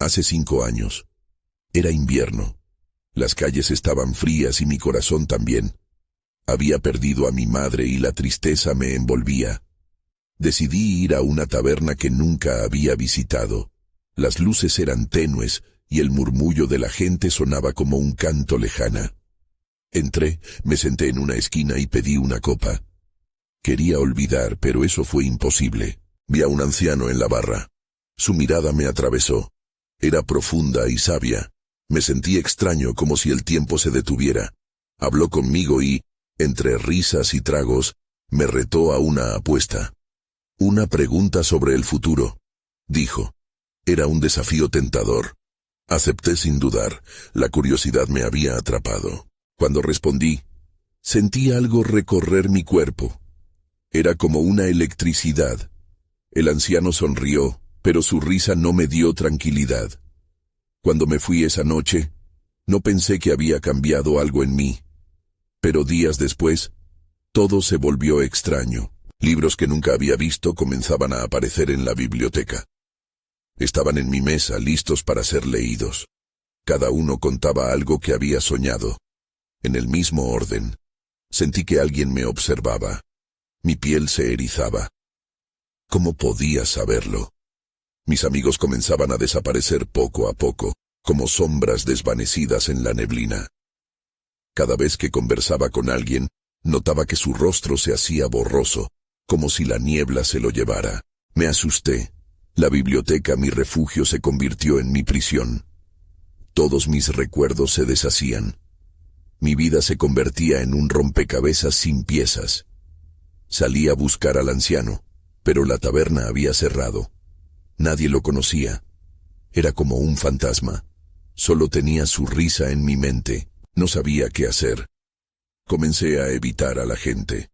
Hace 5 años. Era invierno. Las calles estaban frías y mi corazón también. Había perdido a mi madre y la tristeza me envolvía. Decidí ir a una taberna que nunca había visitado. Las luces eran tenues y el murmullo de la gente sonaba como un canto lejana. Entré, me senté en una esquina y pedí una copa. Quería olvidar, pero eso fue imposible. Vi a un anciano en la barra. Su mirada me atravesó. Era profunda y sabia. Me sentí extraño, como si el tiempo se detuviera. Habló conmigo y, entre risas y tragos, me retó a una apuesta. Una pregunta sobre el futuro, dijo. Era un desafío tentador. Acepté sin dudar. La curiosidad me había atrapado. Cuando respondí, sentí algo recorrer mi cuerpo. Era como una electricidad. El anciano sonrió, pero su risa no me dio tranquilidad. Cuando me fui esa noche, no pensé que había cambiado algo en mí. Pero días después, todo se volvió extraño. Libros que nunca había visto comenzaban a aparecer en la biblioteca. Estaban en mi mesa, listos para ser leídos. Cada uno contaba algo que había soñado. En el mismo orden. Sentí que alguien me observaba. Mi piel se erizaba. ¿Cómo podía saberlo? Mis amigos comenzaban a desaparecer poco a poco, como sombras desvanecidas en la neblina. Cada vez que conversaba con alguien, notaba que su rostro se hacía borroso, como si la niebla se lo llevara. Me asusté. La biblioteca, mi refugio, se convirtió en mi prisión. Todos mis recuerdos se deshacían. Mi vida se convertía en un rompecabezas sin piezas. Salí a buscar al anciano, pero la taberna había cerrado. Nadie lo conocía. Era como un fantasma. Solo tenía su risa en mi mente. No sabía qué hacer. Comencé a evitar a la gente.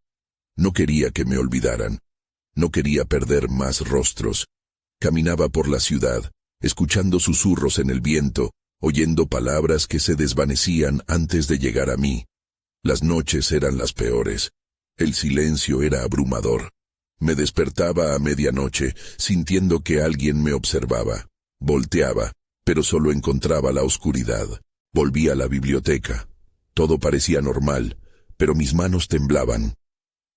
No quería que me olvidaran. No quería perder más rostros. Caminaba por la ciudad, escuchando susurros en el viento, oyendo palabras que se desvanecían antes de llegar a mí. Las noches eran las peores. El silencio era abrumador. Me despertaba a medianoche, sintiendo que alguien me observaba. Volteaba, pero solo encontraba la oscuridad. Volví a la biblioteca. Todo parecía normal, pero mis manos temblaban.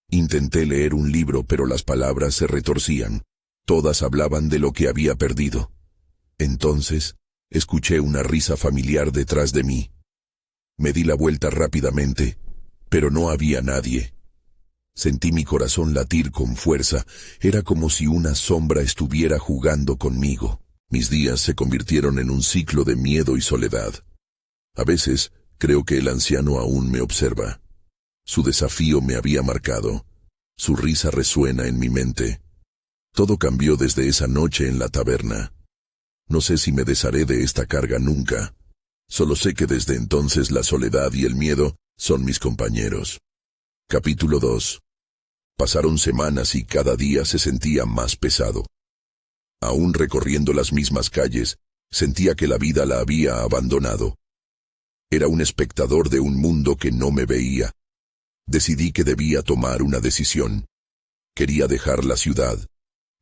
Intenté leer un libro, pero las palabras se retorcían. Todas hablaban de lo que había perdido. Entonces, escuché una risa familiar detrás de mí. Me di la vuelta rápidamente, pero no había nadie. Sentí mi corazón latir con fuerza. Era como si una sombra estuviera jugando conmigo. Mis días se convirtieron en un ciclo de miedo y soledad. A veces, creo que el anciano aún me observa. Su desafío me había marcado. Su risa resuena en mi mente. Todo cambió desde esa noche en la taberna. No sé si me desharé de esta carga nunca. Solo sé que desde entonces la soledad y el miedo son mis compañeros. Capítulo 2. Pasaron semanas y cada día se sentía más pesado. Aún recorriendo las mismas calles, sentía que la vida la había abandonado. Era un espectador de un mundo que no me veía. Decidí que debía tomar una decisión. Quería dejar la ciudad,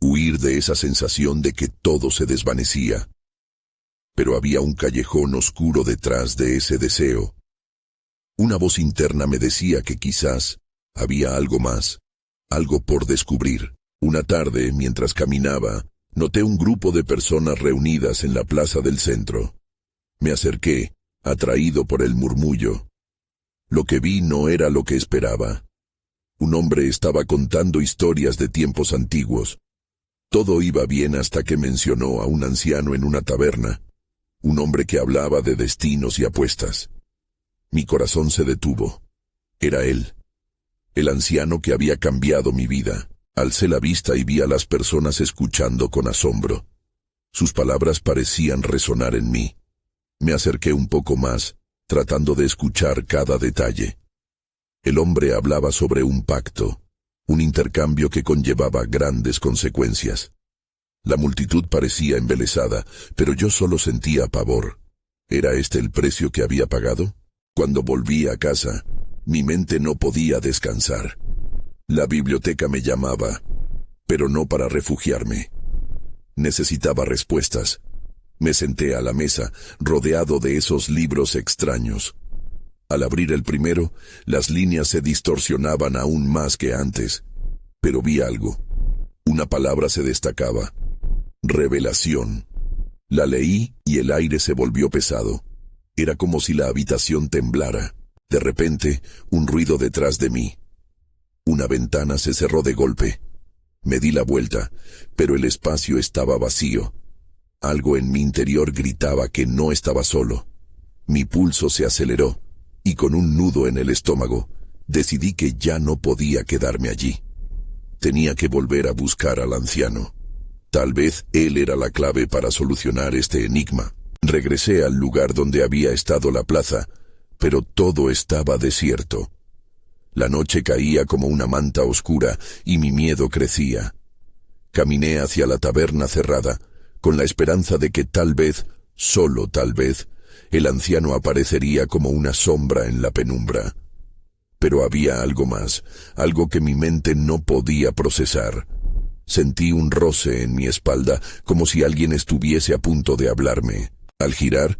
huir de esa sensación de que todo se desvanecía. Pero había un callejón oscuro detrás de ese deseo. Una voz interna me decía que quizás había algo más, algo por descubrir. Una tarde, mientras caminaba, noté un grupo de personas reunidas en la plaza del centro. Me acerqué, atraído por el murmullo. Lo que vi no era lo que esperaba. Un hombre estaba contando historias de tiempos antiguos. Todo iba bien hasta que mencionó a un anciano en una taberna, un hombre que hablaba de destinos y apuestas. Mi corazón se detuvo. Era él, el anciano que había cambiado mi vida. Alcé la vista y vi a las personas escuchando con asombro. Sus palabras parecían resonar en mí. Me acerqué un poco más, tratando de escuchar cada detalle. El hombre hablaba sobre un pacto, un intercambio que conllevaba grandes consecuencias. La multitud parecía embelesada, pero yo solo sentía pavor. ¿Era este el precio que había pagado? Cuando volví a casa, mi mente no podía descansar. La biblioteca me llamaba, pero no para refugiarme. Necesitaba respuestas. Me senté a la mesa, rodeado de esos libros extraños. Al abrir el primero, las líneas se distorsionaban aún más que antes. Pero vi algo. Una palabra se destacaba. Revelación. La leí y el aire se volvió pesado. Era como si la habitación temblara. De repente, un ruido detrás de mí. Una ventana se cerró de golpe. Me di la vuelta, pero el espacio estaba vacío. Algo en mi interior gritaba que no estaba solo. Mi pulso se aceleró, y con un nudo en el estómago, decidí que ya no podía quedarme allí. Tenía que volver a buscar al anciano. Tal vez él era la clave para solucionar este enigma. Regresé al lugar donde había estado la plaza, pero todo estaba desierto. La noche caía como una manta oscura y mi miedo crecía. Caminé hacia la taberna cerrada, con la esperanza de que tal vez, solo tal vez, el anciano aparecería como una sombra en la penumbra. Pero había algo más, algo que mi mente no podía procesar. Sentí un roce en mi espalda, como si alguien estuviese a punto de hablarme. Al girar,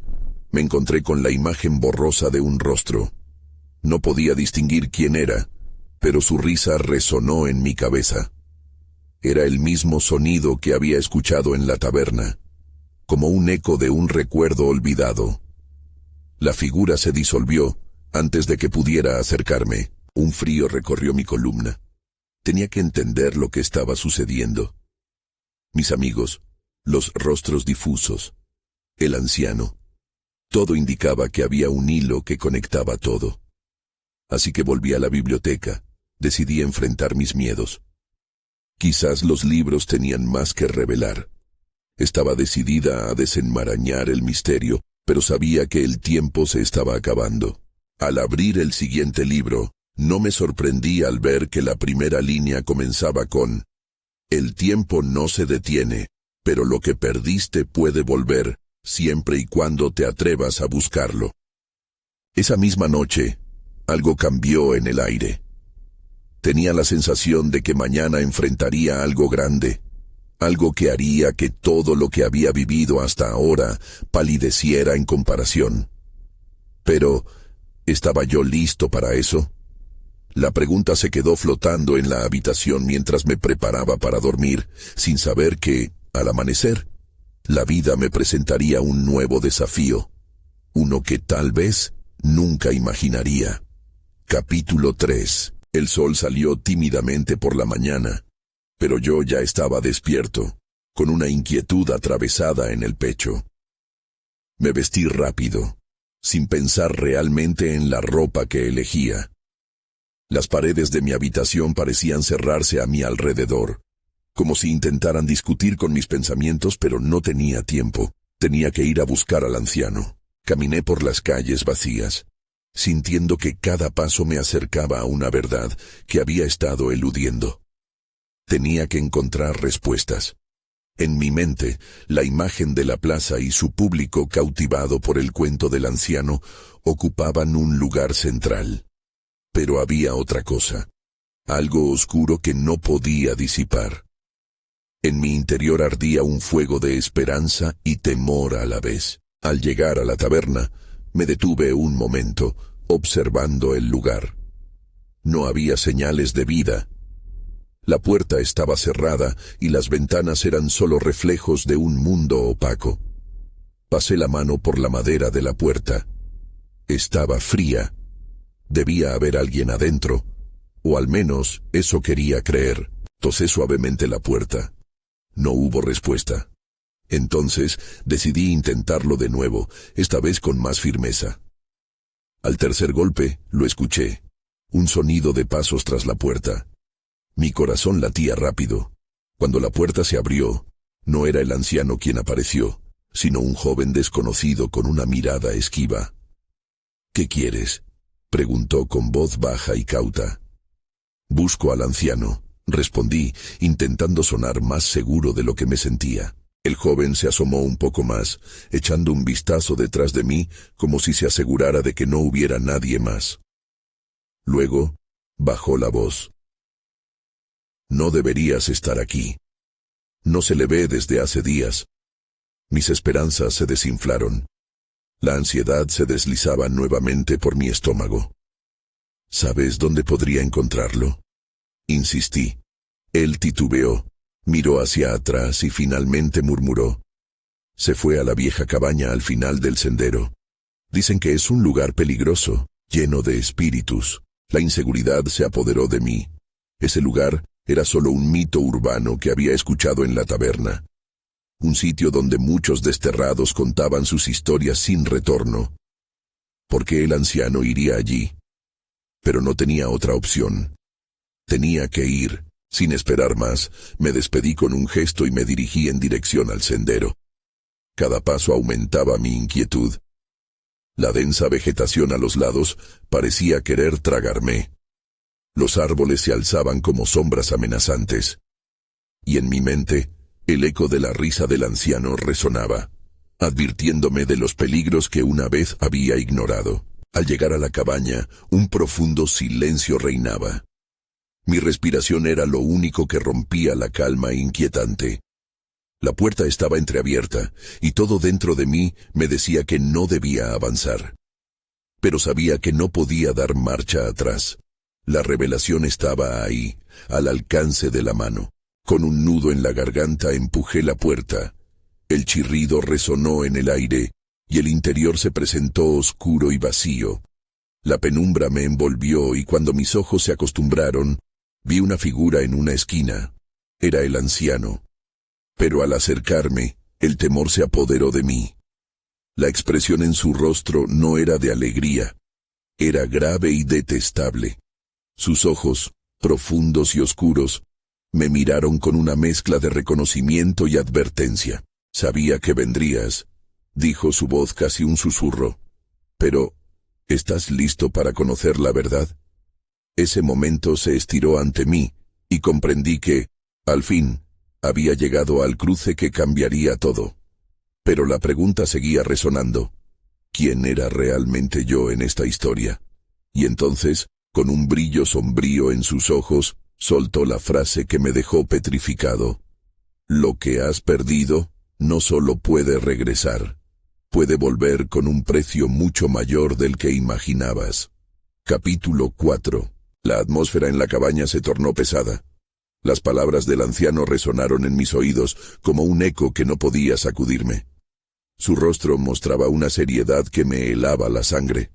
me encontré con la imagen borrosa de un rostro. No podía distinguir quién era, pero su risa resonó en mi cabeza. Era el mismo sonido que había escuchado en la taberna, como un eco de un recuerdo olvidado. La figura se disolvió antes de que pudiera acercarme. Un frío recorrió mi columna. Tenía que entender lo que estaba sucediendo. Mis amigos, los rostros difusos, el anciano. Todo indicaba que había un hilo que conectaba todo. Así que volví a la biblioteca. Decidí enfrentar mis miedos. Quizás los libros tenían más que revelar. Estaba decidida a desenmarañar el misterio, pero sabía que el tiempo se estaba acabando. Al abrir el siguiente libro, no me sorprendí al ver que la primera línea comenzaba con: el tiempo no se detiene, pero lo que perdiste puede volver, siempre y cuando te atrevas a buscarlo. Esa misma noche, algo cambió en el aire. Tenía la sensación de que mañana enfrentaría algo grande, algo que haría que todo lo que había vivido hasta ahora palideciera en comparación. Pero, ¿estaba yo listo para eso? La pregunta se quedó flotando en la habitación mientras me preparaba para dormir, sin saber que, al amanecer, la vida me presentaría un nuevo desafío, uno que tal vez nunca imaginaría. Capítulo 3. El sol salió tímidamente por la mañana, pero yo ya estaba despierto, con una inquietud atravesada en el pecho. Me vestí rápido, sin pensar realmente en la ropa que elegía. Las paredes de mi habitación parecían cerrarse a mi alrededor, como si intentaran discutir con mis pensamientos, pero no tenía tiempo. Tenía que ir a buscar al anciano. Caminé por las calles vacías, sintiendo que cada paso me acercaba a una verdad que había estado eludiendo. Tenía que encontrar respuestas. En mi mente, la imagen de la plaza y su público cautivado por el cuento del anciano ocupaban un lugar central. Pero había otra cosa, algo oscuro que no podía disipar. En mi interior ardía un fuego de esperanza y temor a la vez. Al llegar a la taberna, me detuve un momento, observando el lugar. No había señales de vida. La puerta estaba cerrada y las ventanas eran solo reflejos de un mundo opaco. Pasé la mano por la madera de la puerta. Estaba fría. Debía haber alguien adentro, o al menos eso quería creer. Tosé suavemente la puerta. No hubo respuesta. Entonces decidí intentarlo de nuevo, esta vez con más firmeza. Al tercer golpe, lo escuché. Un sonido de pasos tras la puerta. Mi corazón latía rápido. Cuando la puerta se abrió, no era el anciano quien apareció, sino un joven desconocido con una mirada esquiva. «¿Qué quieres?», preguntó con voz baja y cauta. «Busco al anciano», respondí, intentando sonar más seguro de lo que me sentía. El joven se asomó un poco más, echando un vistazo detrás de mí, como si se asegurara de que no hubiera nadie más. Luego, bajó la voz. «No deberías estar aquí. No se le ve desde hace días. Mis esperanzas se desinflaron. La ansiedad se deslizaba nuevamente por mi estómago. ¿Sabes dónde podría encontrarlo? Insistí. Él titubeó, miró hacia atrás y finalmente murmuró. Se fue a la vieja cabaña al final del sendero. Dicen que es un lugar peligroso, lleno de espíritus. La inseguridad se apoderó de mí. Ese lugar era solo un mito urbano que había escuchado en la taberna. Un sitio donde muchos desterrados contaban sus historias sin retorno. ¿Por qué el anciano iría allí? Pero no tenía otra opción. Tenía que ir. Sin esperar más, me despedí con un gesto y me dirigí en dirección al sendero. Cada paso aumentaba mi inquietud. La densa vegetación a los lados parecía querer tragarme. Los árboles se alzaban como sombras amenazantes. Y en mi mente, el eco de la risa del anciano resonaba, advirtiéndome de los peligros que una vez había ignorado. Al llegar a la cabaña, un profundo silencio reinaba. Mi respiración era lo único que rompía la calma inquietante. La puerta estaba entreabierta, y todo dentro de mí me decía que no debía avanzar. Pero sabía que no podía dar marcha atrás. La revelación estaba ahí, al alcance de la mano. Con un nudo en la garganta empujé la puerta. El chirrido resonó en el aire, y el interior se presentó oscuro y vacío. La penumbra me envolvió y cuando mis ojos se acostumbraron, vi una figura en una esquina. Era el anciano. Pero al acercarme, el temor se apoderó de mí. La expresión en su rostro no era de alegría. Era grave y detestable. Sus ojos, profundos y oscuros, me miraron con una mezcla de reconocimiento y advertencia. Sabía que vendrías, dijo su voz casi un susurro. Pero, ¿estás listo para conocer la verdad? Ese momento se estiró ante mí, y comprendí que, al fin, había llegado al cruce que cambiaría todo. Pero la pregunta seguía resonando. ¿Quién era realmente yo en esta historia? Y entonces, con un brillo sombrío en sus ojos, soltó la frase que me dejó petrificado. Lo que has perdido, no solo puede regresar. Puede volver con un precio mucho mayor del que imaginabas. Capítulo 4. La atmósfera en la cabaña se tornó pesada. Las palabras del anciano resonaron en mis oídos como un eco que no podía sacudirme. Su rostro mostraba una seriedad que me helaba la sangre.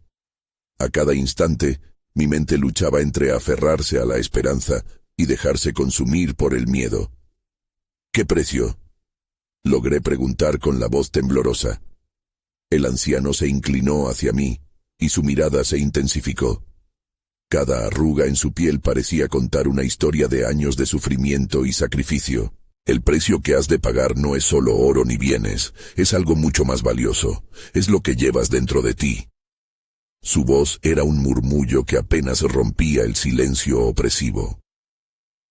A cada instante, mi mente luchaba entre aferrarse a la esperanza y dejarse consumir por el miedo. ¿Qué precio? Logré preguntar con la voz temblorosa. El anciano se inclinó hacia mí, y su mirada se intensificó. Cada arruga en su piel parecía contar una historia de años de sufrimiento y sacrificio. El precio que has de pagar no es solo oro ni bienes, es algo mucho más valioso, es lo que llevas dentro de ti. Su voz era un murmullo que apenas rompía el silencio opresivo.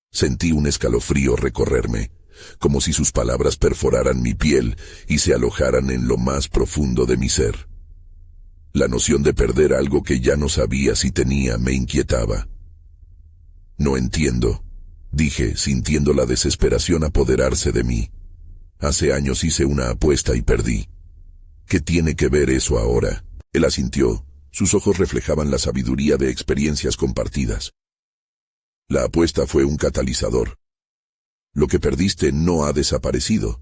Sentí un escalofrío recorrerme, como si sus palabras perforaran mi piel y se alojaran en lo más profundo de mi ser. La noción de perder algo que ya no sabía si tenía me inquietaba. No entiendo, dije, sintiendo la desesperación apoderarse de mí. Hace años hice una apuesta y perdí. ¿Qué tiene que ver eso ahora? Él asintió, sus ojos reflejaban la sabiduría de experiencias compartidas. La apuesta fue un catalizador. Lo que perdiste no ha desaparecido.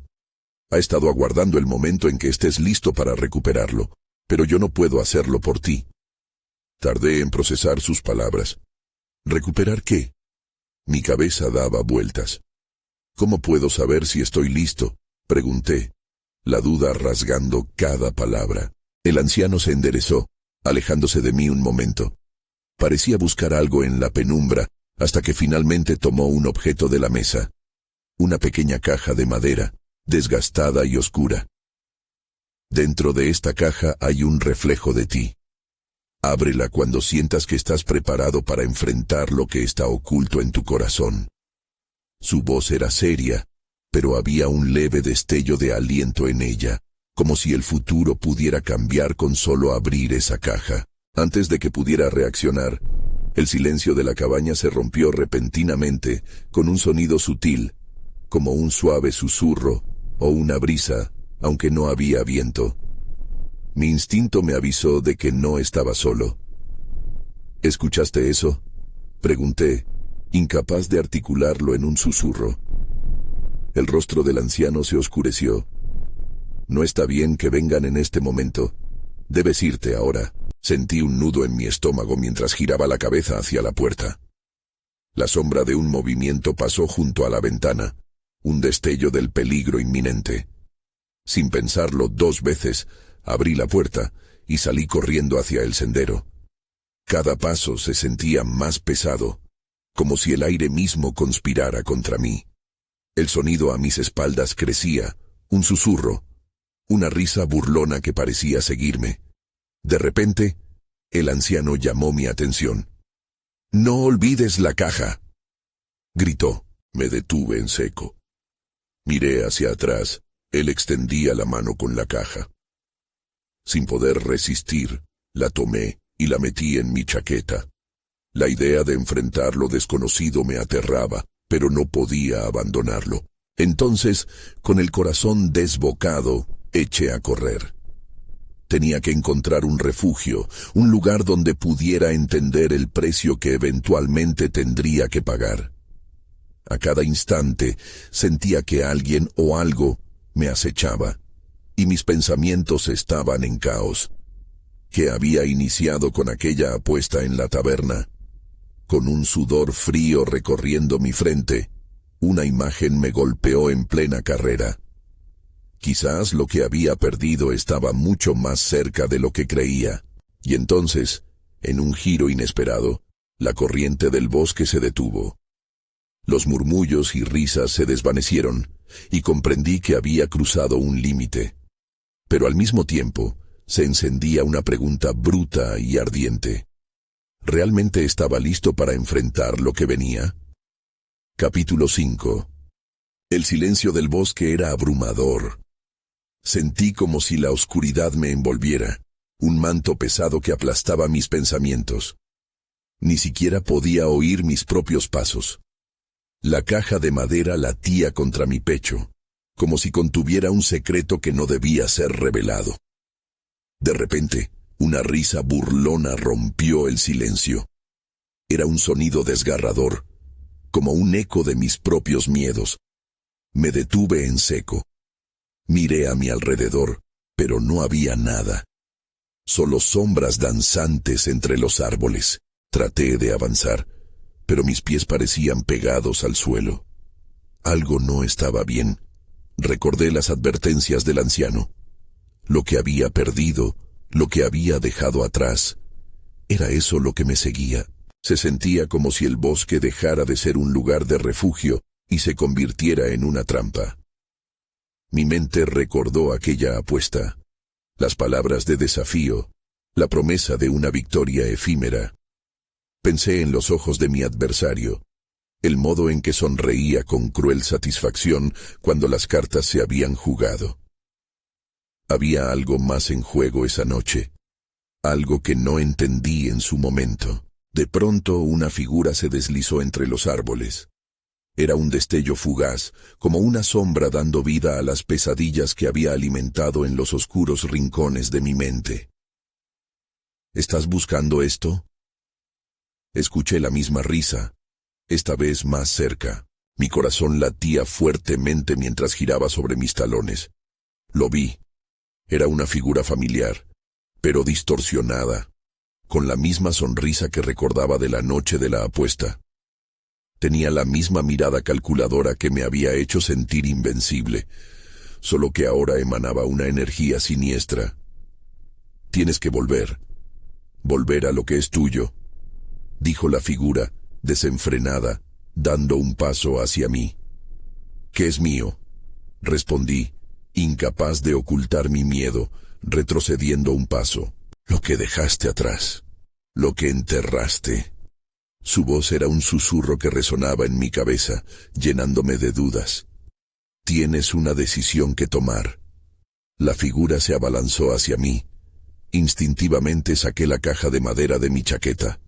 Ha estado aguardando el momento en que estés listo para recuperarlo. Pero yo no puedo hacerlo por ti. Tardé en procesar sus palabras. ¿Recuperar qué? Mi cabeza daba vueltas. ¿Cómo puedo saber si estoy listo? Pregunté, la duda rasgando cada palabra. El anciano se enderezó, alejándose de mí un momento. Parecía buscar algo en la penumbra, hasta que finalmente tomó un objeto de la mesa. Una pequeña caja de madera, desgastada y oscura. Dentro de esta caja hay un reflejo de ti. Ábrela cuando sientas que estás preparado para enfrentar lo que está oculto en tu corazón. Su voz era seria, pero había un leve destello de aliento en ella, como si el futuro pudiera cambiar con solo abrir esa caja. Antes de que pudiera reaccionar, el silencio de la cabaña se rompió repentinamente con un sonido sutil, como un suave susurro o una brisa aunque no había viento. Mi instinto me avisó de que no estaba solo. ¿Escuchaste eso?, pregunté, incapaz de articularlo en un susurro. El rostro del anciano se oscureció. No está bien que vengan en este momento. Debes irte ahora. Sentí un nudo en mi estómago mientras giraba la cabeza hacia la puerta. La sombra de un movimiento pasó junto a la ventana, un destello del peligro inminente. Sin pensarlo 2 veces, abrí la puerta y salí corriendo hacia el sendero. Cada paso se sentía más pesado, como si el aire mismo conspirara contra mí. El sonido a mis espaldas crecía, un susurro, una risa burlona que parecía seguirme. De repente, el anciano llamó mi atención. «¡No olvides la caja!», gritó. Me detuve en seco. Miré hacia atrás. Él extendía la mano con la caja. Sin poder resistir, la tomé y la metí en mi chaqueta. La idea de enfrentar lo desconocido me aterraba, pero no podía abandonarlo. Entonces, con el corazón desbocado, eché a correr. Tenía que encontrar un refugio, un lugar donde pudiera entender el precio que eventualmente tendría que pagar. A cada instante sentía que alguien o algo me acechaba, y mis pensamientos estaban en caos. ¿Qué había iniciado con aquella apuesta en la taberna? Con un sudor frío recorriendo mi frente, una imagen me golpeó en plena carrera. Quizás lo que había perdido estaba mucho más cerca de lo que creía, y entonces, en un giro inesperado, la corriente del bosque se detuvo. Los murmullos y risas se desvanecieron, y comprendí que había cruzado un límite. Pero al mismo tiempo, se encendía una pregunta bruta y ardiente. ¿Realmente estaba listo para enfrentar lo que venía? Capítulo 5. El silencio del bosque era abrumador. Sentí como si la oscuridad me envolviera, un manto pesado que aplastaba mis pensamientos. Ni siquiera podía oír mis propios pasos. La caja de madera latía contra mi pecho, como si contuviera un secreto que no debía ser revelado. De repente, una risa burlona rompió el silencio. Era un sonido desgarrador, como un eco de mis propios miedos. Me detuve en seco. Miré a mi alrededor, pero no había nada. Solo sombras danzantes entre los árboles. Traté de avanzar, pero mis pies parecían pegados al suelo. Algo no estaba bien. Recordé las advertencias del anciano. Lo que había perdido, lo que había dejado atrás. Era eso lo que me seguía. Se sentía como si el bosque dejara de ser un lugar de refugio y se convirtiera en una trampa. Mi mente recordó aquella apuesta, las palabras de desafío, la promesa de una victoria efímera. Pensé en los ojos de mi adversario, el modo en que sonreía con cruel satisfacción cuando las cartas se habían jugado. Había algo más en juego esa noche, algo que no entendí en su momento. De pronto una figura se deslizó entre los árboles. Era un destello fugaz, como una sombra dando vida a las pesadillas que había alimentado en los oscuros rincones de mi mente. ¿Estás buscando esto? Escuché la misma risa, esta vez más cerca. Mi corazón latía fuertemente mientras giraba sobre mis talones. Lo vi. Era una figura familiar, pero distorsionada, con la misma sonrisa que recordaba de la noche de la apuesta. Tenía la misma mirada calculadora que me había hecho sentir invencible, solo que ahora emanaba una energía siniestra. «Tienes que volver a lo que es tuyo», dijo la figura, desenfrenada, dando un paso hacia mí. «¿Qué es mío?», respondí, incapaz de ocultar mi miedo, retrocediendo un paso. «Lo que dejaste atrás, lo que enterraste». Su voz era un susurro que resonaba en mi cabeza, llenándome de dudas. «Tienes una decisión que tomar». La figura se abalanzó hacia mí. Instintivamente saqué la caja de madera de mi chaqueta.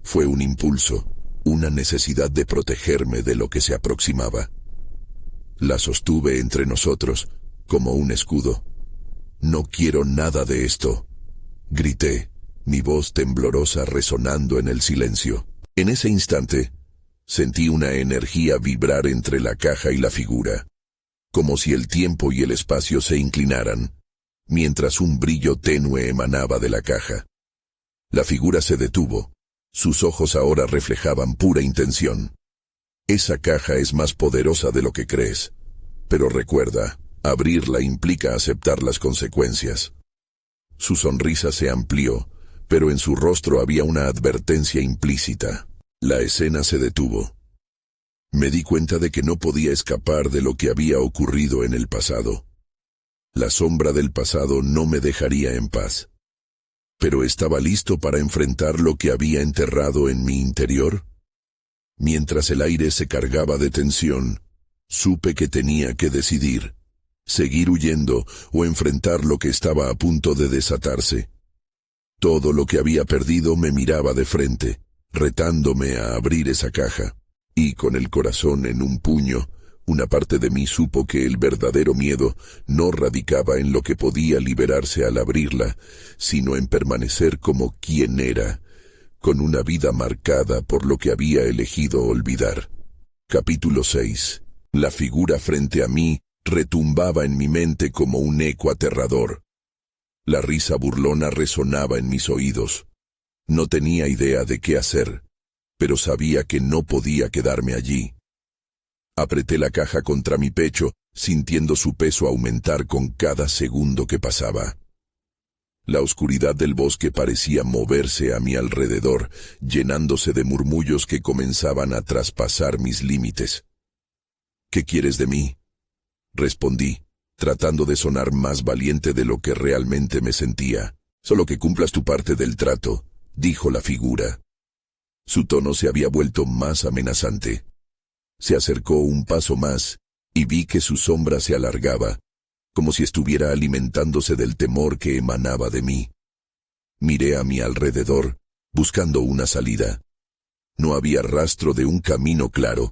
Fue un impulso, una necesidad de protegerme de lo que se aproximaba. La sostuve entre nosotros, como un escudo. «No quiero nada de esto», grité, mi voz temblorosa resonando en el silencio. En ese instante, sentí una energía vibrar entre la caja y la figura, como si el tiempo y el espacio se inclinaran, mientras un brillo tenue emanaba de la caja. La figura se detuvo. Sus ojos ahora reflejaban pura intención. «Esa caja es más poderosa de lo que crees, pero recuerda, abrirla implica aceptar las consecuencias». Su sonrisa se amplió, pero en su rostro había una advertencia implícita. La escena se detuvo. Me di cuenta de que no podía escapar de lo que había ocurrido en el pasado. La sombra del pasado no me dejaría en paz. Pero estaba listo para enfrentar lo que había enterrado en mi interior. Mientras el aire se cargaba de tensión, supe que tenía que decidir: seguir huyendo o enfrentar lo que estaba a punto de desatarse. Todo lo que había perdido me miraba de frente, retándome a abrir esa caja, y con el corazón en un puño, una parte de mí supo que el verdadero miedo no radicaba en lo que podía liberarse al abrirla, sino en permanecer como quien era, con una vida marcada por lo que había elegido olvidar. Capítulo 6. La figura frente a mí retumbaba en mi mente como un eco aterrador. La risa burlona resonaba en mis oídos. No tenía idea de qué hacer, pero sabía que no podía quedarme allí. Apreté la caja contra mi pecho, sintiendo su peso aumentar con cada segundo que pasaba. La oscuridad del bosque parecía moverse a mi alrededor, llenándose de murmullos que comenzaban a traspasar mis límites. «¿Qué quieres de mí?», respondí, tratando de sonar más valiente de lo que realmente me sentía. «Solo que cumplas tu parte del trato», dijo la figura. Su tono se había vuelto más amenazante. Se acercó un paso más, y vi que su sombra se alargaba, como si estuviera alimentándose del temor que emanaba de mí. Miré a mi alrededor, buscando una salida. No había rastro de un camino claro.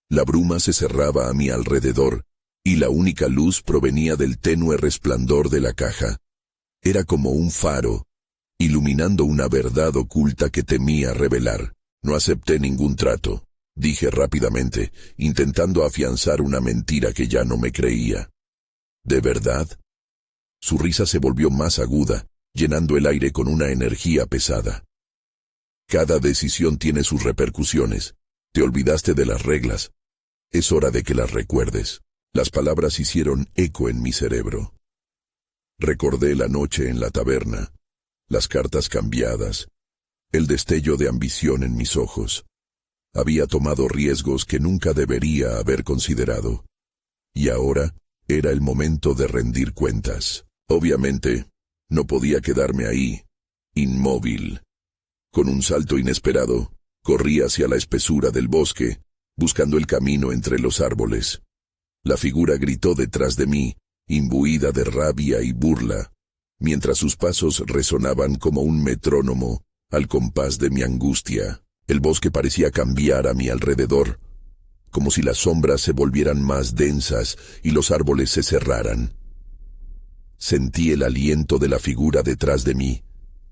La bruma se cerraba a mi alrededor, y la única luz provenía del tenue resplandor de la caja. Era como un faro, iluminando una verdad oculta que temía revelar. «No acepté ningún trato», dije rápidamente, intentando afianzar una mentira que ya no me creía. «¿De verdad?». Su risa se volvió más aguda, llenando el aire con una energía pesada. «Cada decisión tiene sus repercusiones. Te olvidaste de las reglas. Es hora de que las recuerdes». Las palabras hicieron eco en mi cerebro. Recordé la noche en la taberna, las cartas cambiadas, el destello de ambición en mis ojos. Había tomado riesgos que nunca debería haber considerado. Y ahora era el momento de rendir cuentas. Obviamente, no podía quedarme ahí, inmóvil. Con un salto inesperado, corrí hacia la espesura del bosque, buscando el camino entre los árboles. La figura gritó detrás de mí, imbuida de rabia y burla, mientras sus pasos resonaban como un metrónomo al compás de mi angustia. El bosque parecía cambiar a mi alrededor, como si las sombras se volvieran más densas y los árboles se cerraran. Sentí el aliento de la figura detrás de mí,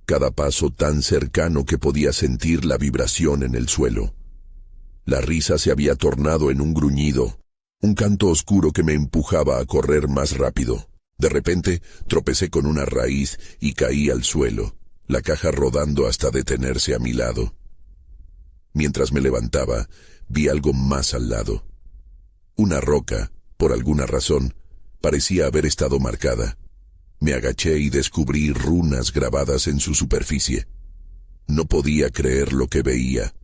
cada paso tan cercano que podía sentir la vibración en el suelo. La risa se había tornado en un gruñido, un canto oscuro que me empujaba a correr más rápido. De repente, tropecé con una raíz y caí al suelo, la caja rodando hasta detenerse a mi lado. Mientras me levantaba, vi algo más al lado. Una roca, por alguna razón, parecía haber estado marcada. Me agaché y descubrí runas grabadas en su superficie. No podía creer lo que veía.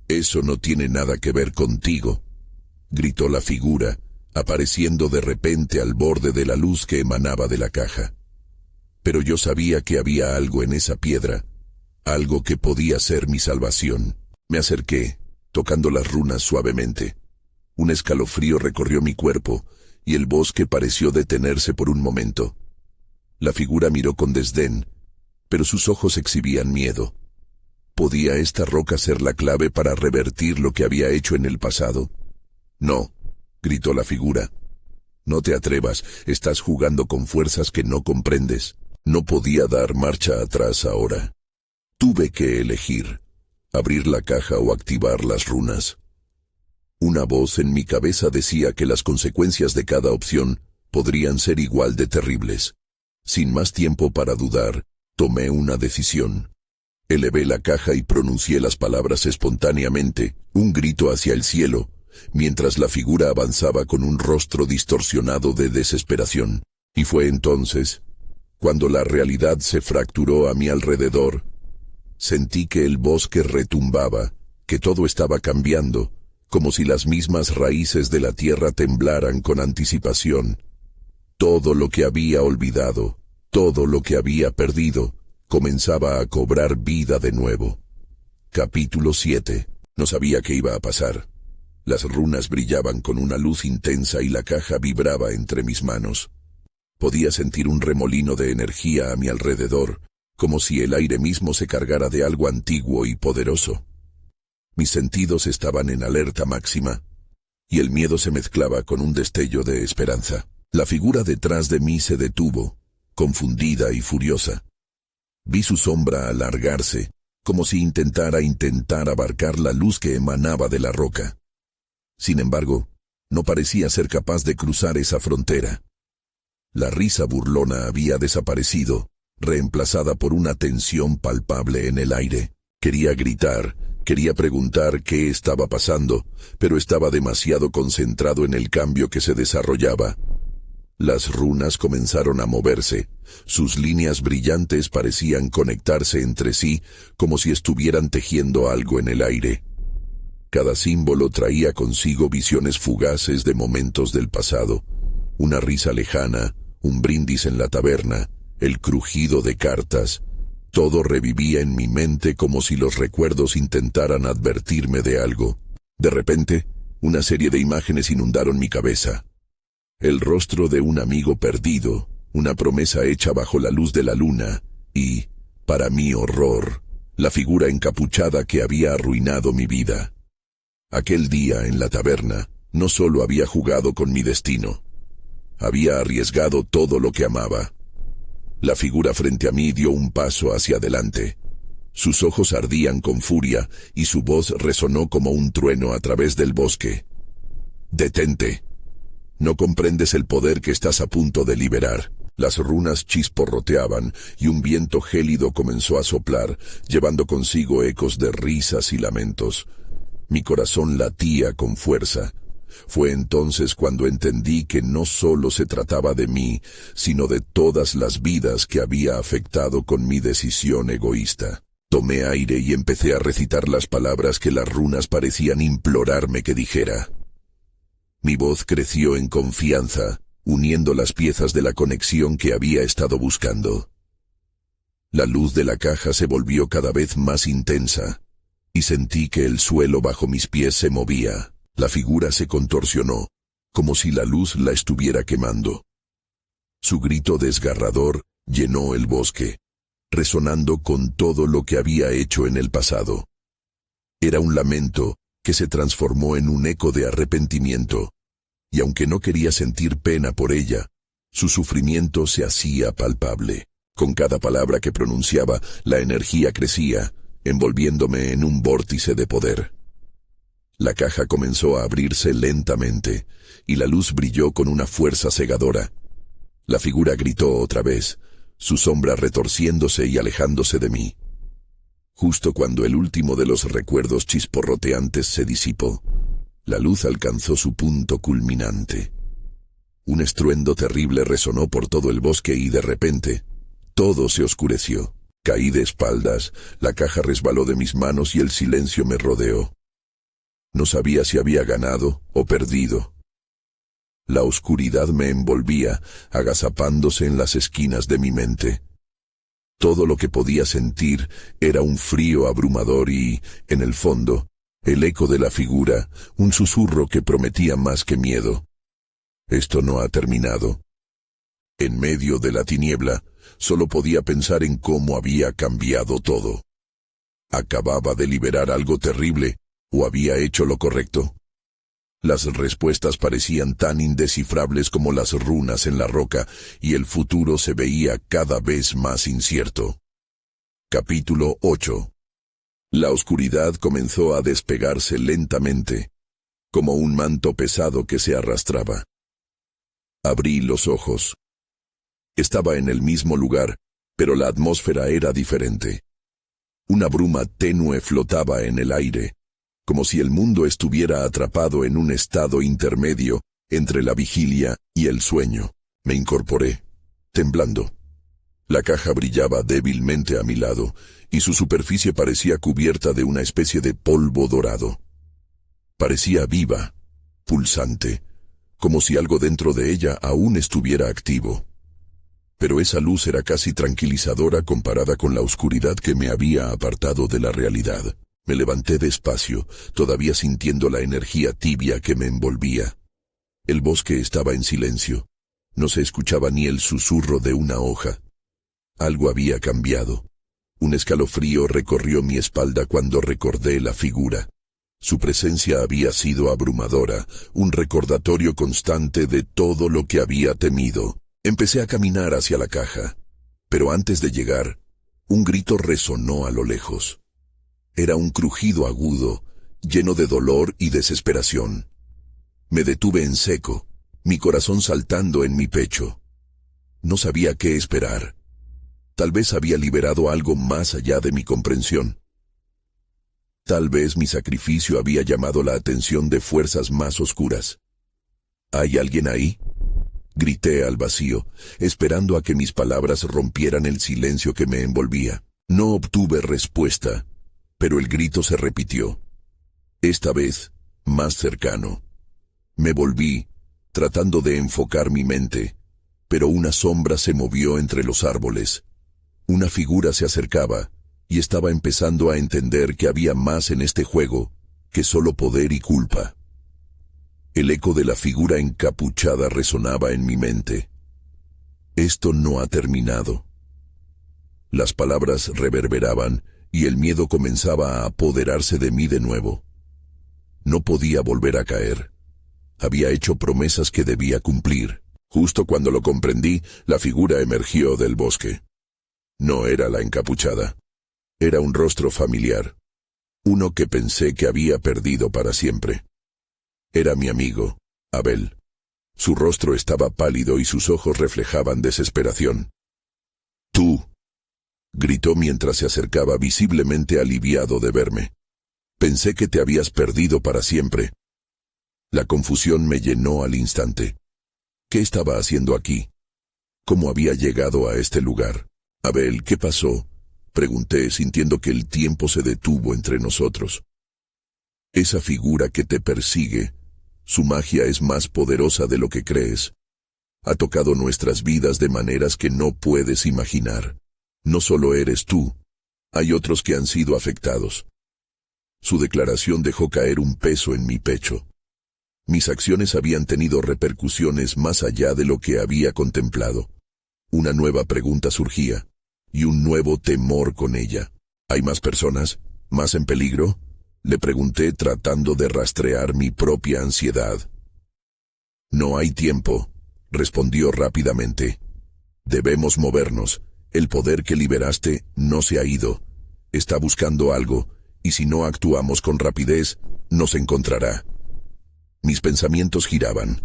«Eso no tiene nada que ver contigo», gritó la figura, apareciendo de repente al borde de la luz que emanaba de la caja. Pero yo sabía que había algo en esa piedra, algo que podía ser mi salvación. Me acerqué, tocando las runas suavemente. Un escalofrío recorrió mi cuerpo, y el bosque pareció detenerse por un momento. La figura miró con desdén, pero sus ojos exhibían miedo. ¿Podía esta roca ser la clave para revertir lo que había hecho en el pasado? «No», gritó la figura. No te atrevas, estás jugando con fuerzas que no comprendes. No podía dar marcha atrás ahora. Tuve que elegir, abrir la caja o activar las runas. Una voz en mi cabeza decía que las consecuencias de cada opción podrían ser igual de terribles. Sin más tiempo para dudar, tomé una decisión. Elevé la caja y pronuncié las palabras espontáneamente, un grito hacia el cielo, mientras la figura avanzaba con un rostro distorsionado de desesperación. Y fue entonces, cuando la realidad se fracturó a mi alrededor, sentí que el bosque retumbaba, que todo estaba cambiando, como si las mismas raíces de la tierra temblaran con anticipación. Todo lo que había olvidado, todo lo que había perdido, comenzaba a cobrar vida de nuevo. Capítulo 7. No sabía qué iba a pasar. Las runas brillaban con una luz intensa y la caja vibraba entre mis manos. Podía sentir un remolino de energía a mi alrededor, como si el aire mismo se cargara de algo antiguo y poderoso. Mis sentidos estaban en alerta máxima, y el miedo se mezclaba con un destello de esperanza. La figura detrás de mí se detuvo, confundida y furiosa. Vi su sombra alargarse, como si intentara abarcar la luz que emanaba de la roca. Sin embargo, no parecía ser capaz de cruzar esa frontera. La risa burlona había desaparecido, reemplazada por una tensión palpable en el aire. Quería gritar, quería preguntar qué estaba pasando, pero estaba demasiado concentrado en el cambio que se desarrollaba. Las runas comenzaron a moverse. Sus líneas brillantes parecían conectarse entre sí, como si estuvieran tejiendo algo en el aire. Cada símbolo traía consigo visiones fugaces de momentos del pasado. Una risa lejana, un brindis en la taberna, el crujido de cartas. Todo revivía en mi mente como si los recuerdos intentaran advertirme de algo. De repente, una serie de imágenes inundaron mi cabeza. El rostro de un amigo perdido, una promesa hecha bajo la luz de la luna, y, para mi horror, la figura encapuchada que había arruinado mi vida. Aquel día en la taberna, no solo había jugado con mi destino, había arriesgado todo lo que amaba. La figura frente a mí dio un paso hacia adelante. Sus ojos ardían con furia y su voz resonó como un trueno a través del bosque. «Detente. No comprendes el poder que estás a punto de liberar». Las runas chisporroteaban y un viento gélido comenzó a soplar, llevando consigo ecos de risas y lamentos. Mi corazón latía con fuerza. Fue entonces cuando entendí que no solo se trataba de mí, sino de todas las vidas que había afectado con mi decisión egoísta. Tomé aire y empecé a recitar las palabras que las runas parecían implorarme que dijera. Mi voz creció en confianza, uniendo las piezas de la conexión que había estado buscando. La luz de la caja se volvió cada vez más intensa, y sentí que el suelo bajo mis pies se movía. La figura se contorsionó, como si la luz la estuviera quemando. Su grito desgarrador llenó el bosque, resonando con todo lo que había hecho en el pasado. Era un lamento que se transformó en un eco de arrepentimiento, y aunque no quería sentir pena por ella, su sufrimiento se hacía palpable. Con cada palabra que pronunciaba, la energía crecía, envolviéndome en un vórtice de poder. La caja comenzó a abrirse lentamente, y la luz brilló con una fuerza cegadora. La figura gritó otra vez, su sombra retorciéndose y alejándose de mí. Justo cuando el último de los recuerdos chisporroteantes se disipó, la luz alcanzó su punto culminante. Un estruendo terrible resonó por todo el bosque y de repente, todo se oscureció. Caí de espaldas, la caja resbaló de mis manos y el silencio me rodeó. No sabía si había ganado o perdido. La oscuridad me envolvía, agazapándose en las esquinas de mi mente. Todo lo que podía sentir era un frío abrumador y, en el fondo, el eco de la figura, un susurro que prometía más que miedo. Esto no ha terminado. En medio de la tiniebla, solo podía pensar en cómo había cambiado todo. Acababa de liberar algo terrible, ¿o había hecho lo correcto? Las respuestas parecían tan indescifrables como las runas en la roca, y el futuro se veía cada vez más incierto. Capítulo 8. La oscuridad comenzó a despegarse lentamente, como un manto pesado que se arrastraba. Abrí los ojos. Estaba en el mismo lugar, pero la atmósfera era diferente. Una bruma tenue flotaba en el aire, como si el mundo estuviera atrapado en un estado intermedio entre la vigilia y el sueño. Me incorporé, temblando. La caja brillaba débilmente a mi lado, y su superficie parecía cubierta de una especie de polvo dorado. Parecía viva, pulsante, como si algo dentro de ella aún estuviera activo. Pero esa luz era casi tranquilizadora comparada con la oscuridad que me había apartado de la realidad. Me levanté despacio, todavía sintiendo la energía tibia que me envolvía. El bosque estaba en silencio. No se escuchaba ni el susurro de una hoja. Algo había cambiado. Un escalofrío recorrió mi espalda cuando recordé la figura. Su presencia había sido abrumadora, un recordatorio constante de todo lo que había temido. Empecé a caminar hacia la caja, pero antes de llegar, un grito resonó a lo lejos. Era un crujido agudo, lleno de dolor y desesperación. Me detuve en seco, mi corazón saltando en mi pecho. No sabía qué esperar. Tal vez había liberado algo más allá de mi comprensión. Tal vez mi sacrificio había llamado la atención de fuerzas más oscuras. ¿Hay alguien ahí? Grité al vacío, esperando a que mis palabras rompieran el silencio que me envolvía. No obtuve respuesta, pero el grito se repitió. Esta vez, más cercano. Me volví, tratando de enfocar mi mente, pero una sombra se movió entre los árboles. Una figura se acercaba, y estaba empezando a entender que había más en este juego que solo poder y culpa. El eco de la figura encapuchada resonaba en mi mente. Esto no ha terminado. Las palabras reverberaban, y el miedo comenzaba a apoderarse de mí de nuevo. No podía volver a caer. Había hecho promesas que debía cumplir. Justo cuando lo comprendí, la figura emergió del bosque. No era la encapuchada. Era un rostro familiar. Uno que pensé que había perdido para siempre. Era mi amigo, Abel. Su rostro estaba pálido y sus ojos reflejaban desesperación. «¡Tú!», gritó mientras se acercaba visiblemente aliviado de verme. «Pensé que te habías perdido para siempre». La confusión me llenó al instante. ¿Qué estaba haciendo aquí? ¿Cómo había llegado a este lugar? «Abel, ¿qué pasó?», pregunté, sintiendo que el tiempo se detuvo entre nosotros. «Esa figura que te persigue, su magia es más poderosa de lo que crees. Ha tocado nuestras vidas de maneras que no puedes imaginar. No solo eres tú, hay otros que han sido afectados». Su declaración dejó caer un peso en mi pecho. Mis acciones habían tenido repercusiones más allá de lo que había contemplado. Una nueva pregunta surgía, y un nuevo temor con ella. ¿Hay más personas? ¿Más en peligro?, le pregunté tratando de rastrear mi propia ansiedad. «No hay tiempo», respondió rápidamente. «Debemos movernos. El poder que liberaste no se ha ido. Está buscando algo, y si no actuamos con rapidez, nos encontrará». Mis pensamientos giraban.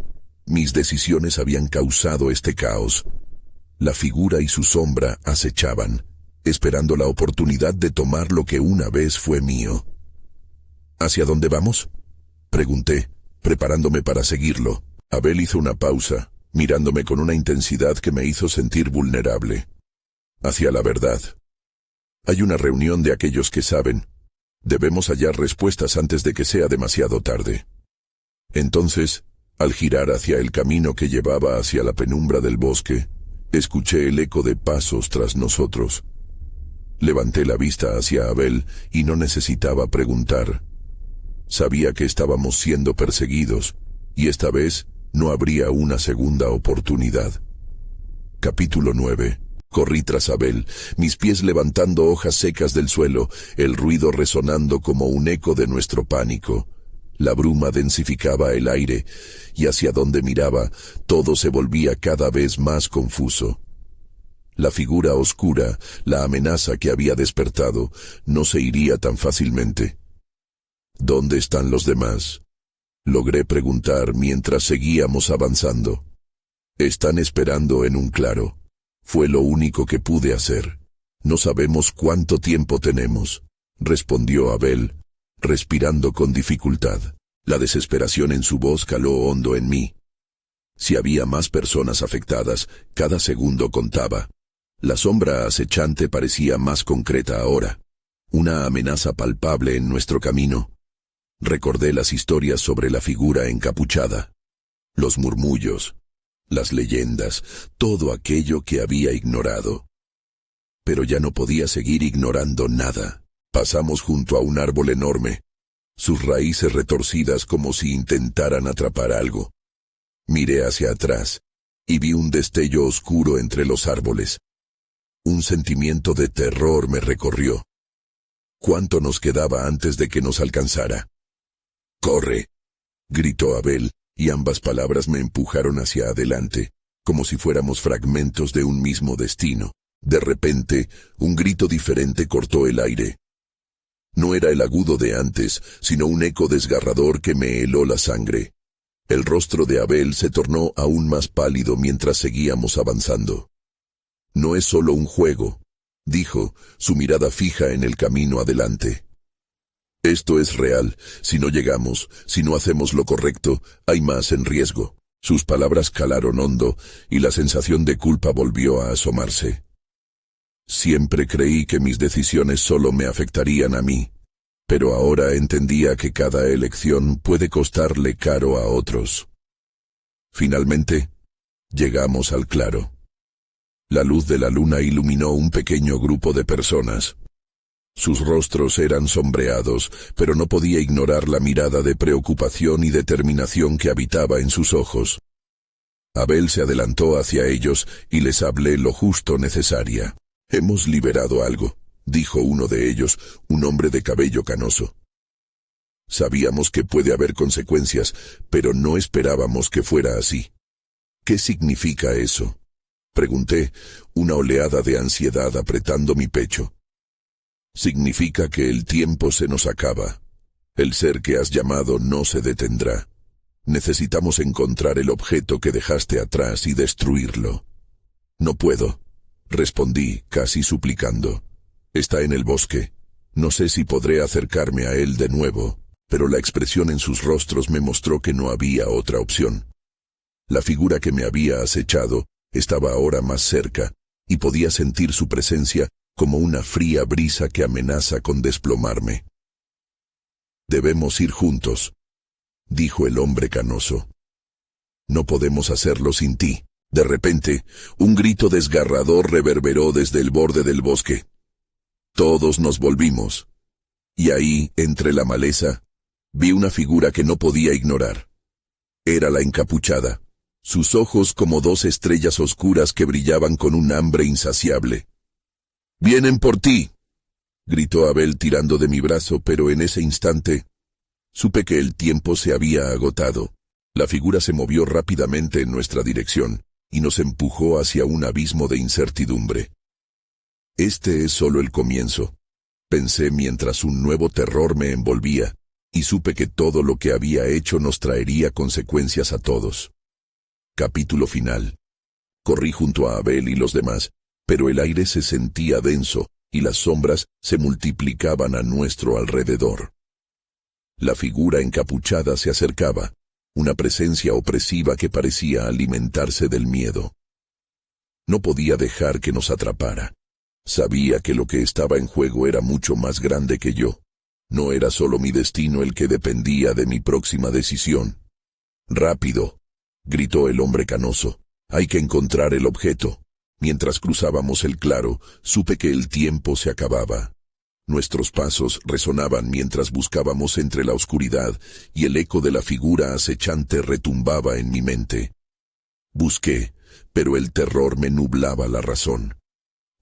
Mis decisiones habían causado este caos. La figura y su sombra acechaban, esperando la oportunidad de tomar lo que una vez fue mío. «¿Hacia dónde vamos?», pregunté, preparándome para seguirlo. Abel hizo una pausa, mirándome con una intensidad que me hizo sentir vulnerable. «Hacia la verdad. Hay una reunión de aquellos que saben. Debemos hallar respuestas antes de que sea demasiado tarde». Entonces, al girar hacia el camino que llevaba hacia la penumbra del bosque, escuché el eco de pasos tras nosotros. Levanté la vista hacia Abel y no necesitaba preguntar. Sabía que estábamos siendo perseguidos, y esta vez no habría una segunda oportunidad. Capítulo 9. Corrí tras Abel, mis pies levantando hojas secas del suelo, el ruido resonando como un eco de nuestro pánico. La bruma densificaba el aire, y hacia donde miraba, todo se volvía cada vez más confuso. La figura oscura, la amenaza que había despertado, no se iría tan fácilmente. ¿Dónde están los demás?, logré preguntar mientras seguíamos avanzando. Están esperando en un claro. Fue lo único que pude hacer. No sabemos cuánto tiempo tenemos, respondió Abel, respirando con dificultad. La desesperación en su voz caló hondo en mí. Si había más personas afectadas, cada segundo contaba. La sombra acechante parecía más concreta ahora. Una amenaza palpable en nuestro camino. Recordé las historias sobre la figura encapuchada. Los murmullos, las leyendas, todo aquello que había ignorado. Pero ya no podía seguir ignorando nada. Pasamos junto a un árbol enorme, sus raíces retorcidas como si intentaran atrapar algo. Miré hacia atrás, y vi un destello oscuro entre los árboles. Un sentimiento de terror me recorrió. ¿Cuánto nos quedaba antes de que nos alcanzara? «¡Corre!», gritó Abel, y ambas palabras me empujaron hacia adelante, como si fuéramos fragmentos de un mismo destino. De repente, un grito diferente cortó el aire. No era el agudo de antes, sino un eco desgarrador que me heló la sangre. El rostro de Abel se tornó aún más pálido mientras seguíamos avanzando. «No es solo un juego», dijo, su mirada fija en el camino adelante. «Esto es real. Si no llegamos, si no hacemos lo correcto, hay más en riesgo». Sus palabras calaron hondo, y la sensación de culpa volvió a asomarse. Siempre creí que mis decisiones solo me afectarían a mí, pero ahora entendía que cada elección puede costarle caro a otros. Finalmente, llegamos al claro. La luz de la luna iluminó un pequeño grupo de personas. Sus rostros eran sombreados, pero no podía ignorar la mirada de preocupación y determinación que habitaba en sus ojos. Abel se adelantó hacia ellos y les hablé lo justo necesaria. «Hemos liberado algo», dijo uno de ellos, un hombre de cabello canoso. «Sabíamos que puede haber consecuencias, pero no esperábamos que fuera así». «¿Qué significa eso?», pregunté, una oleada de ansiedad apretando mi pecho. «Significa que el tiempo se nos acaba. El ser que has llamado no se detendrá. Necesitamos encontrar el objeto que dejaste atrás y destruirlo». «No puedo», respondí, casi suplicando. «Está en el bosque. No sé si podré acercarme a él de nuevo», pero la expresión en sus rostros me mostró que no había otra opción. La figura que me había acechado estaba ahora más cerca, y podía sentir su presencia como una fría brisa que amenaza con desplomarme. «Debemos ir juntos», dijo el hombre canoso. «No podemos hacerlo sin ti». De repente, un grito desgarrador reverberó desde el borde del bosque. Todos nos volvimos. Y ahí, entre la maleza, vi una figura que no podía ignorar. Era la encapuchada, sus ojos como dos estrellas oscuras que brillaban con un hambre insaciable. «¡Vienen por ti!», gritó Abel tirando de mi brazo, pero en ese instante supe que el tiempo se había agotado. La figura se movió rápidamente en nuestra dirección y nos empujó hacia un abismo de incertidumbre. «Este es solo el comienzo», pensé mientras un nuevo terror me envolvía, y supe que todo lo que había hecho nos traería consecuencias a todos. Capítulo final. Corrí junto a Abel y los demás, pero el aire se sentía denso, y las sombras se multiplicaban a nuestro alrededor. La figura encapuchada se acercaba, una presencia opresiva que parecía alimentarse del miedo. No podía dejar que nos atrapara. Sabía que lo que estaba en juego era mucho más grande que yo. No era solo mi destino el que dependía de mi próxima decisión. «¡Rápido!», gritó el hombre canoso. «Hay que encontrar el objeto». Mientras cruzábamos el claro, supe que el tiempo se acababa. Nuestros pasos resonaban mientras buscábamos entre la oscuridad, y el eco de la figura acechante retumbaba en mi mente. Busqué, pero el terror me nublaba la razón.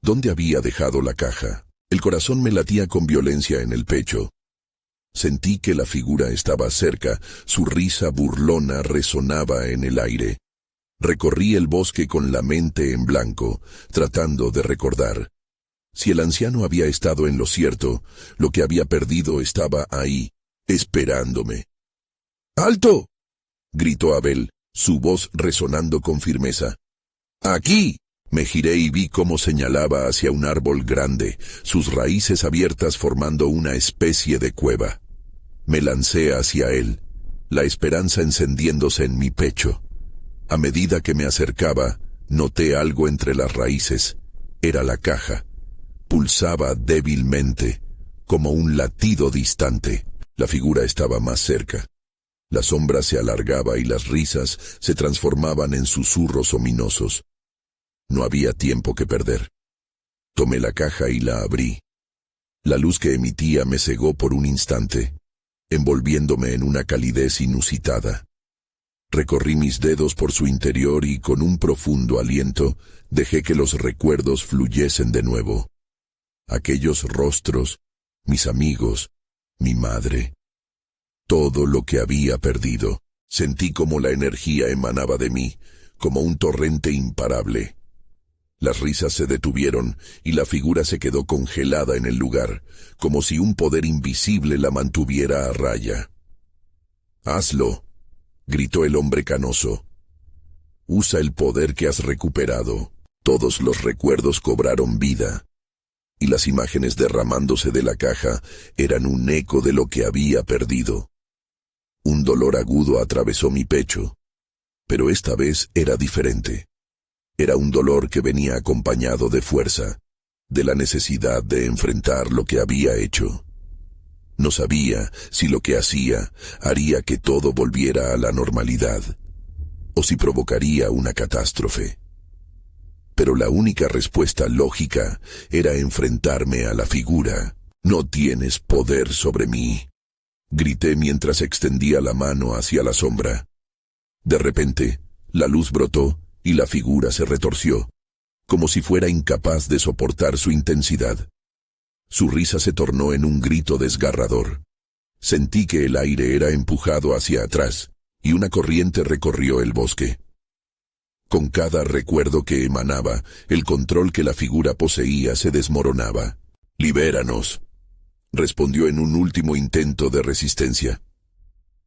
¿Dónde había dejado la caja? El corazón me latía con violencia en el pecho. Sentí que la figura estaba cerca, su risa burlona resonaba en el aire. Recorrí el bosque con la mente en blanco, tratando de recordar. Si el anciano había estado en lo cierto, lo que había perdido estaba ahí, esperándome. ¡Alto!, gritó Abel, su voz resonando con firmeza. ¡Aquí! Me giré y vi cómo señalaba hacia un árbol grande, sus raíces abiertas formando una especie de cueva. Me lancé hacia él, la esperanza encendiéndose en mi pecho. A medida que me acercaba, noté algo entre las raíces. Era la caja. Pulsaba débilmente, como un latido distante. La figura estaba más cerca. La sombra se alargaba y las risas se transformaban en susurros ominosos. No había tiempo que perder. Tomé la caja y la abrí. La luz que emitía me cegó por un instante, envolviéndome en una calidez inusitada. Recorrí mis dedos por su interior y con un profundo aliento dejé que los recuerdos fluyesen de nuevo. Aquellos rostros, mis amigos, mi madre. Todo lo que había perdido. Sentí como la energía emanaba de mí, como un torrente imparable. Las risas se detuvieron y la figura se quedó congelada en el lugar, como si un poder invisible la mantuviera a raya. «Hazlo», gritó el hombre canoso. «Usa el poder que has recuperado». Todos los recuerdos cobraron vida, y las imágenes derramándose de la caja eran un eco de lo que había perdido. Un dolor agudo atravesó mi pecho, pero esta vez era diferente. Era un dolor que venía acompañado de fuerza, de la necesidad de enfrentar lo que había hecho. No sabía si lo que hacía haría que todo volviera a la normalidad, o si provocaría una catástrofe. Pero la única respuesta lógica era enfrentarme a la figura. «No tienes poder sobre mí», grité mientras extendía la mano hacia la sombra. De repente, la luz brotó y la figura se retorció, como si fuera incapaz de soportar su intensidad. Su risa se tornó en un grito desgarrador. Sentí que el aire era empujado hacia atrás, y una corriente recorrió el bosque. Con cada recuerdo que emanaba, el control que la figura poseía se desmoronaba. «Libéranos», respondió en un último intento de resistencia.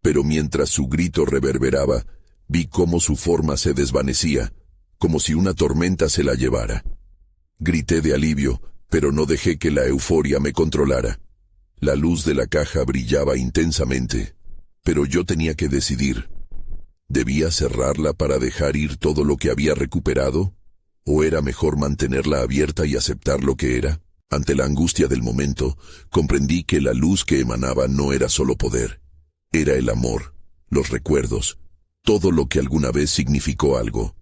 Pero mientras su grito reverberaba, vi cómo su forma se desvanecía, como si una tormenta se la llevara. Grité de alivio, pero no dejé que la euforia me controlara. La luz de la caja brillaba intensamente, pero yo tenía que decidir. ¿Debía cerrarla para dejar ir todo lo que había recuperado? ¿O era mejor mantenerla abierta y aceptar lo que era? Ante la angustia del momento, comprendí que la luz que emanaba no era solo poder. Era el amor, los recuerdos, todo lo que alguna vez significó algo.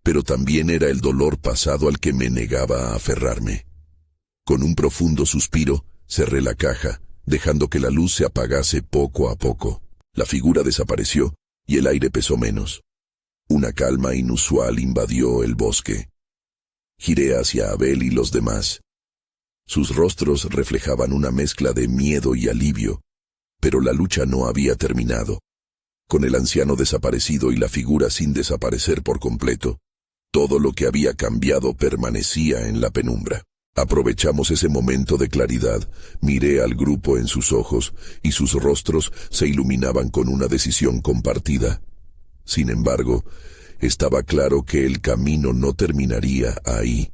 Pero también era el dolor pasado al que me negaba a aferrarme. Con un profundo suspiro, cerré la caja, dejando que la luz se apagase poco a poco. La figura desapareció y el aire pesó menos. Una calma inusual invadió el bosque. Giré hacia Abel y los demás. Sus rostros reflejaban una mezcla de miedo y alivio, pero la lucha no había terminado. Con el anciano desaparecido y la figura sin desaparecer por completo, todo lo que había cambiado permanecía en la penumbra. Aprovechamos ese momento de claridad, miré al grupo en sus ojos y sus rostros se iluminaban con una decisión compartida. Sin embargo, estaba claro que el camino no terminaría ahí.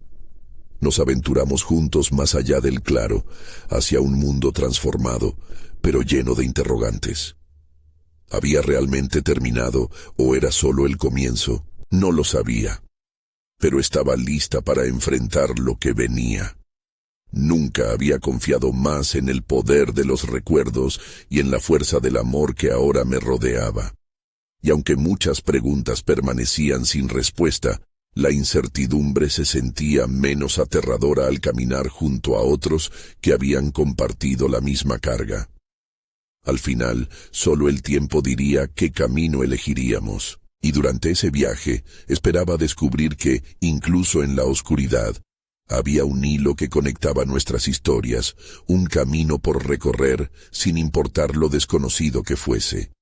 Nos aventuramos juntos más allá del claro, hacia un mundo transformado, pero lleno de interrogantes. ¿Había realmente terminado o era solo el comienzo? No lo sabía. Pero estaba lista para enfrentar lo que venía. Nunca había confiado más en el poder de los recuerdos y en la fuerza del amor que ahora me rodeaba. Y aunque muchas preguntas permanecían sin respuesta, la incertidumbre se sentía menos aterradora al caminar junto a otros que habían compartido la misma carga. Al final, solo el tiempo diría qué camino elegiríamos. Y durante ese viaje esperaba descubrir que, incluso en la oscuridad, Había un hilo que conectaba nuestras historias, un camino por recorrer, sin importar lo desconocido que fuese.